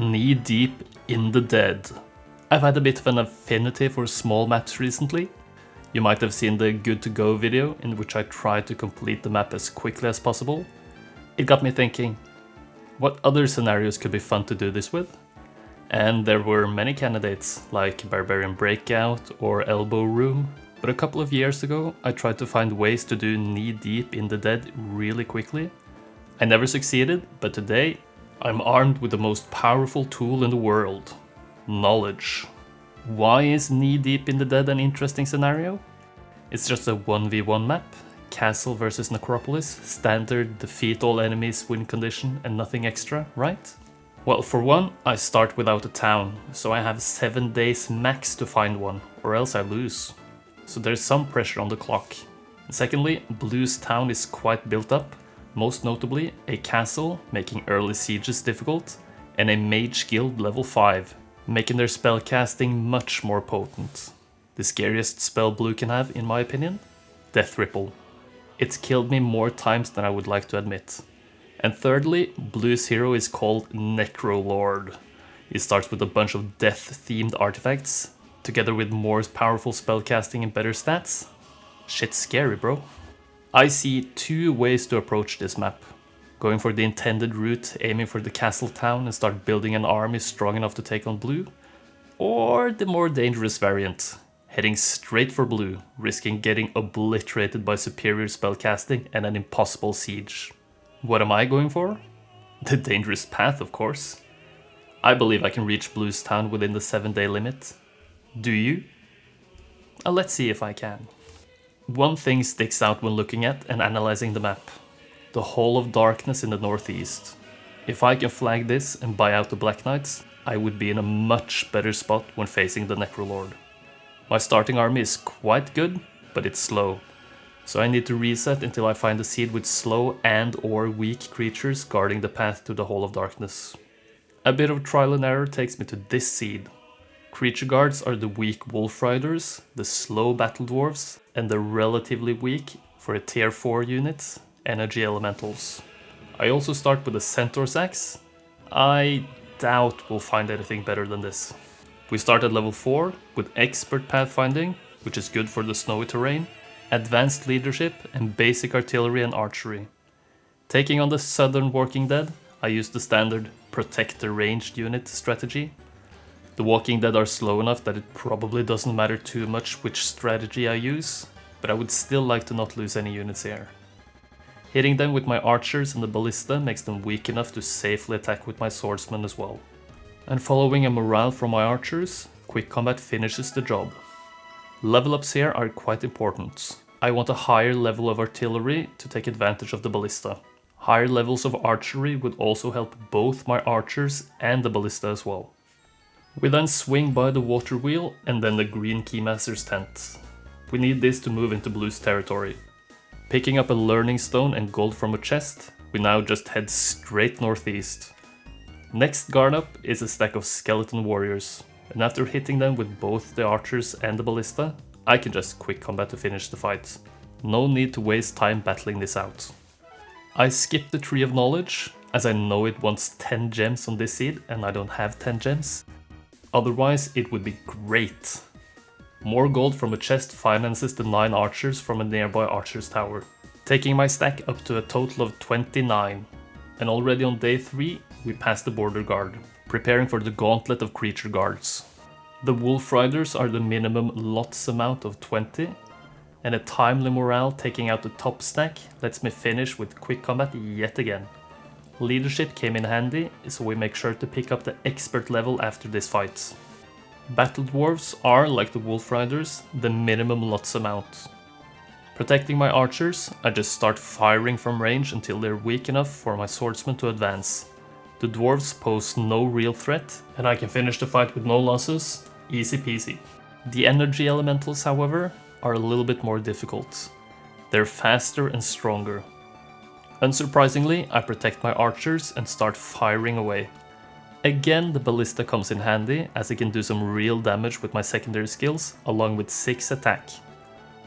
Knee deep in the dead. I've had a bit of an affinity for small maps recently. You might have seen the Good to Go video in which I tried to complete the map as quickly as possible. It got me thinking, what other scenarios could be fun to do this with? And there were many candidates like Barbarian Breakout or Elbow Room, but a couple of years ago I tried to find ways to do knee deep in the dead really quickly. I never succeeded, but today I'm armed with the most powerful tool in the world: knowledge. Why is knee deep in the dead an interesting scenario? It's just a 1v1 map, castle versus necropolis, standard defeat all enemies win condition and nothing extra, right? Well, for one, I start without a town, so I have 7 days max to find one, or else I lose. So there's some pressure on the clock. Secondly, Blue's town is quite built up, most notably a castle, making early sieges difficult, and a mage guild level 5, making their spellcasting much more potent. The scariest spell Blue can have, in my opinion? Death Ripple. It's killed me more times than I would like to admit. And thirdly, Blue's hero is called Necrolord. He starts with a bunch of death-themed artifacts, together with more powerful spellcasting and better stats. Shit's scary, bro. I see 2 ways to approach this map. Going for the intended route, aiming for the castle town and start building an army strong enough to take on Blue. Or the more dangerous variant, heading straight for Blue, risking getting obliterated by superior spellcasting and an impossible siege. What am I going for? The dangerous path, of course. I believe I can reach Blue's town within the 7-day limit. Do you? Let's see if I can. One thing sticks out when looking at and analyzing the map: the Hall of Darkness in the northeast. If I can flag this and buy out the Black Knights, I would be in a much better spot when facing the Necrolord. My starting army is quite good, but it's slow, so I need to reset until I find a seed with slow and or weak creatures guarding the path to the Hall of Darkness. A bit of trial and error takes me to this seed. Creature guards are the weak wolf riders, the slow battle dwarves, and the relatively weak, for a tier 4 unit, energy elementals. I also start with a centaur's axe. I doubt we'll find anything better than this. We start at level 4 with expert pathfinding, which is good for the snowy terrain, advanced leadership, and basic artillery and archery. Taking on the southern Walking Dead, I use the standard protect the ranged unit strategy. The Walking Dead are slow enough that it probably doesn't matter too much which strategy I use, but I would still like to not lose any units here. Hitting them with my archers and the ballista makes them weak enough to safely attack with my swordsman as well. And following a morale from my archers, quick combat finishes the job. Level ups here are quite important. I want a higher level of artillery to take advantage of the ballista. Higher levels of archery would also help both my archers and the ballista as well. We then swing by the water wheel and then the green keymaster's tent. We need this to move into Blue's territory. Picking up a learning stone and gold from a chest, we now just head straight northeast. Next guard up is a stack of skeleton warriors, and after hitting them with both the archers and the ballista, I can just quick combat to finish the fight. No need to waste time battling this out. I skip the Tree of Knowledge, as I know it wants 10 gems on this seed and I don't have 10 gems. Otherwise it would be great. More gold from a chest finances the 9 archers from a nearby archer's tower, taking my stack up to a total of 29. And already on day 3 we pass the border guard, preparing for the gauntlet of creature guards. The wolf riders are the minimum lots amount of 20, and a timely morale taking out the top stack lets me finish with quick combat yet again. Leadership came in handy, so we make sure to pick up the expert level after this fight. Battle dwarves are, like the wolf riders, the minimum lots amount. Protecting my archers, I just start firing from range until they're weak enough for my swordsman to advance. The dwarves pose no real threat, and I can finish the fight with no losses, easy peasy. The energy elementals, however, are a little bit more difficult. They're faster and stronger. Unsurprisingly, I protect my archers and start firing away. Again, the ballista comes in handy, as it can do some real damage with my secondary skills, along with 6 attack.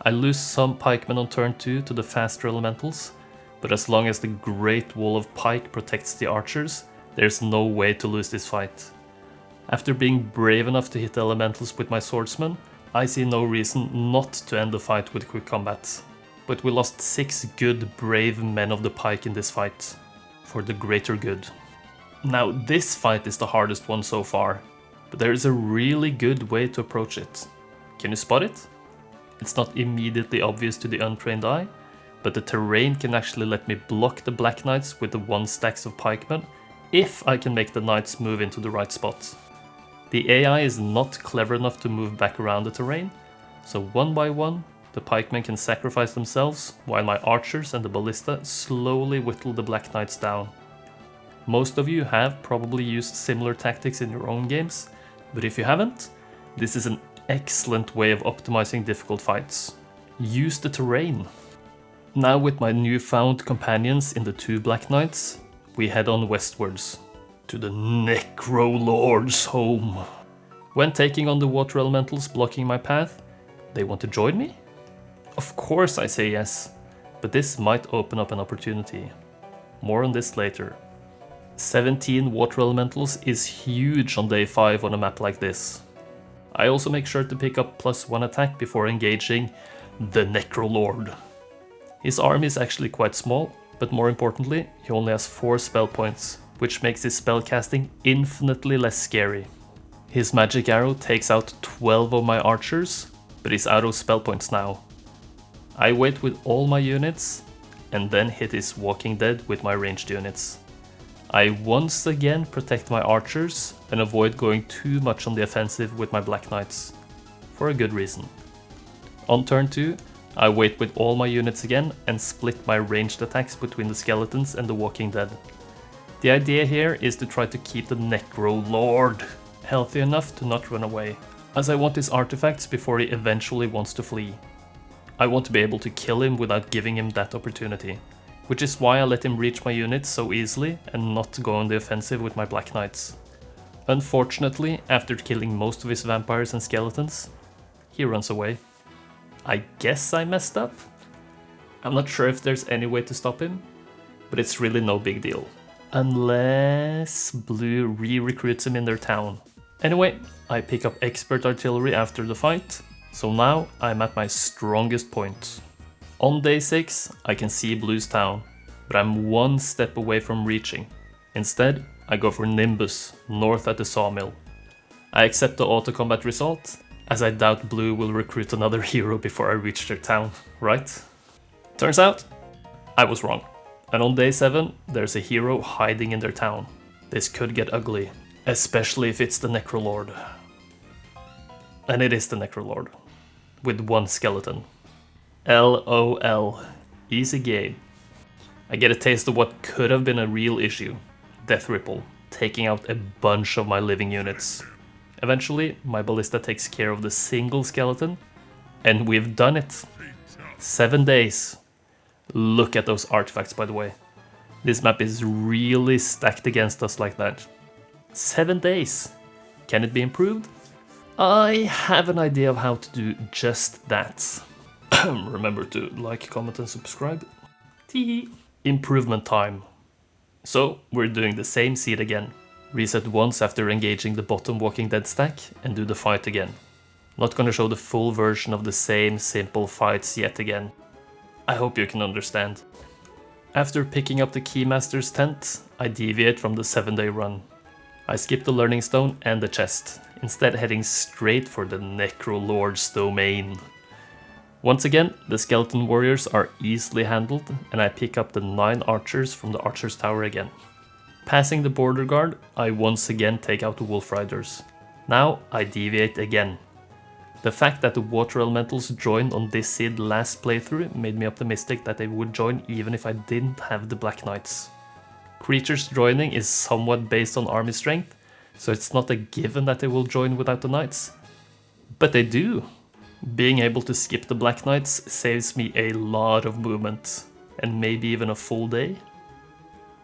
I lose some pikemen on turn 2 to the faster elementals, but as long as the Great Wall of Pike protects the archers, There's no way to lose this fight. After being brave enough to hit the elementals with my swordsman, I see no reason not to end the fight with quick combat. But we lost 6 good, brave men of the pike in this fight, for the greater good. Now this fight is the hardest one so far, but there is a really good way to approach it. Can you spot it? It's not immediately obvious to the untrained eye, but the terrain can actually let me block the black knights with the 1 stacks of pikemen if I can make the knights move into the right spot. The AI is not clever enough to move back around the terrain, so one by one the pikemen can sacrifice themselves while my archers and the ballista slowly whittle the black knights down. Most of you have probably used similar tactics in your own games, but if you haven't, this is an excellent way of optimizing difficult fights. Use the terrain. Now with my newfound companions in the 2 black knights, we head on westwards, to the Necrolord's home. When taking on the water elementals blocking my path, they want to join me? Of course I say yes, but this might open up an opportunity. More on this later. 17 water elementals is huge on day 5 on a map like this. I also make sure to pick up +1 attack before engaging the Necrolord. His army is actually quite small, but more importantly, he only has 4 spell points, which makes his spell casting infinitely less scary. His magic arrow takes out 12 of my archers, but he's out of spell points now. I wait with all my units, and then hit his Walking Dead with my ranged units. I once again protect my archers and avoid going too much on the offensive with my black knights, for a good reason. On turn 2, I wait with all my units again and split my ranged attacks between the skeletons and the Walking Dead. The idea here is to try to keep the Necrolord healthy enough to not run away, as I want his artifacts before he eventually wants to flee. I want to be able to kill him without giving him that opportunity, which is why I let him reach my units so easily and not go on the offensive with my black knights. Unfortunately, after killing most of his vampires and skeletons, he runs away. I guess I messed up? I'm not sure if there's any way to stop him, but it's really no big deal. Unless Blue re-recruits him in their town. Anyway, I pick up expert artillery after the fight, so now I'm at my strongest point. On day 6, I can see Blue's town, but I'm 1 step away from reaching. Instead, I go for Nimbus, north at the sawmill. I accept the auto-combat result, as I doubt Blue will recruit another hero before I reach their town, right? Turns out, I was wrong. And on day 7, there's a hero hiding in their town. This could get ugly, especially if it's the Necrolord. And it is the Necrolord, with 1 skeleton. LOL, easy game. I get a taste of what could have been a real issue. Death Ripple, taking out a bunch of my living units. Eventually, my ballista takes care of the single skeleton, and we've done it. 7 days. Look at those artifacts, by the way. This map is really stacked against us like that. 7 days. Can it be improved? I have an idea of how to do just that. Remember to like, comment and subscribe. Teehee. Improvement time. So we're doing the same seed again. Reset once after engaging the bottom Walking Dead stack and do the fight again. Not gonna show the full version of the same simple fights yet again. I hope you can understand. After picking up the Keymaster's tent, I deviate from the 7-day run. I skip the Learning Stone and the chest, instead heading straight for the Necrolord's domain. Once again, the skeleton warriors are easily handled, and I pick up the 9 archers from the Archer's Tower again. Passing the border guard, I once again take out the Wolf Riders. Now I deviate again. The fact that the water elementals joined on this seed last playthrough made me optimistic that they would join even if I didn't have the Black Knights. Creatures joining is somewhat based on army strength, so it's not a given that they will join without the Knights. But they do! Being able to skip the Black Knights saves me a lot of movement, and maybe even a full day.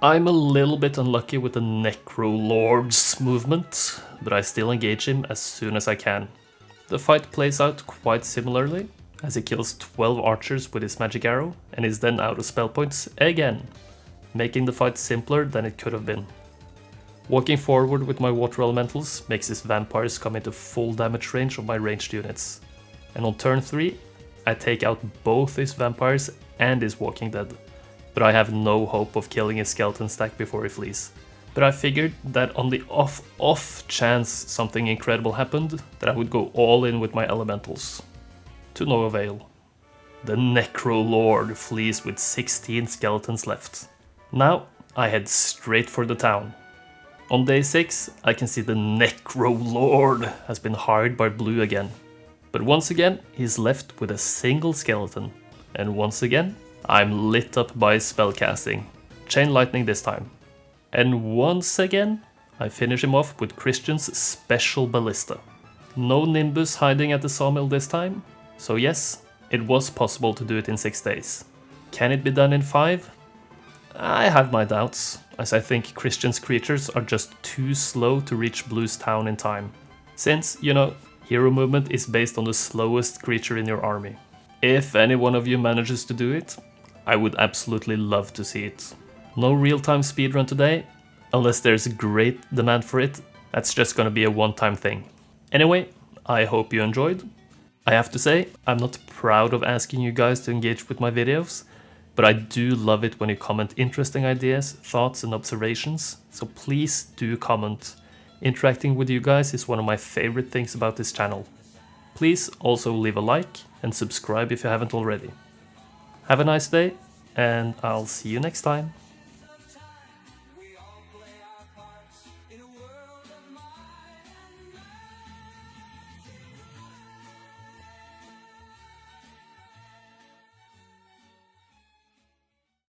I'm a little bit unlucky with the Necrolord's movement, but I still engage him as soon as I can. The fight plays out quite similarly, as he kills 12 archers with his magic arrow and is then out of spell points again, making the fight simpler than it could have been. Walking forward with my water elementals makes his vampires come into full damage range of my ranged units. And on turn 3, I take out both his vampires and his walking dead. But I have no hope of killing his skeleton stack before he flees. But I figured that on the off chance something incredible happened, that I would go all in with my elementals. To no avail. The Necrolord flees with 16 skeletons left. Now I head straight for the town. On day 6, I can see the Necrolord has been hired by blue again. But once again, he's left with a single skeleton. And once again, I'm lit up by spellcasting. Chain lightning this time. And once again, I finish him off with Christian's special ballista. No Nimbus hiding at the sawmill this time. So yes, it was possible to do it in 6 days. Can it be done in 5? I have my doubts, as I think Christian's creatures are just too slow to reach Blue's town in time. Since, you know, hero movement is based on the slowest creature in your army. If any one of you manages to do it, I would absolutely love to see it. No real-time speedrun today, unless there's great demand for it. That's just gonna be a one-time thing. Anyway, I hope you enjoyed. I have to say, I'm not proud of asking you guys to engage with my videos, but I do love it when you comment interesting ideas, thoughts and observations, so please do comment. Interacting with you guys is one of my favorite things about this channel. Please also leave a like and subscribe if you haven't already. Have a nice day, and I'll see you next time.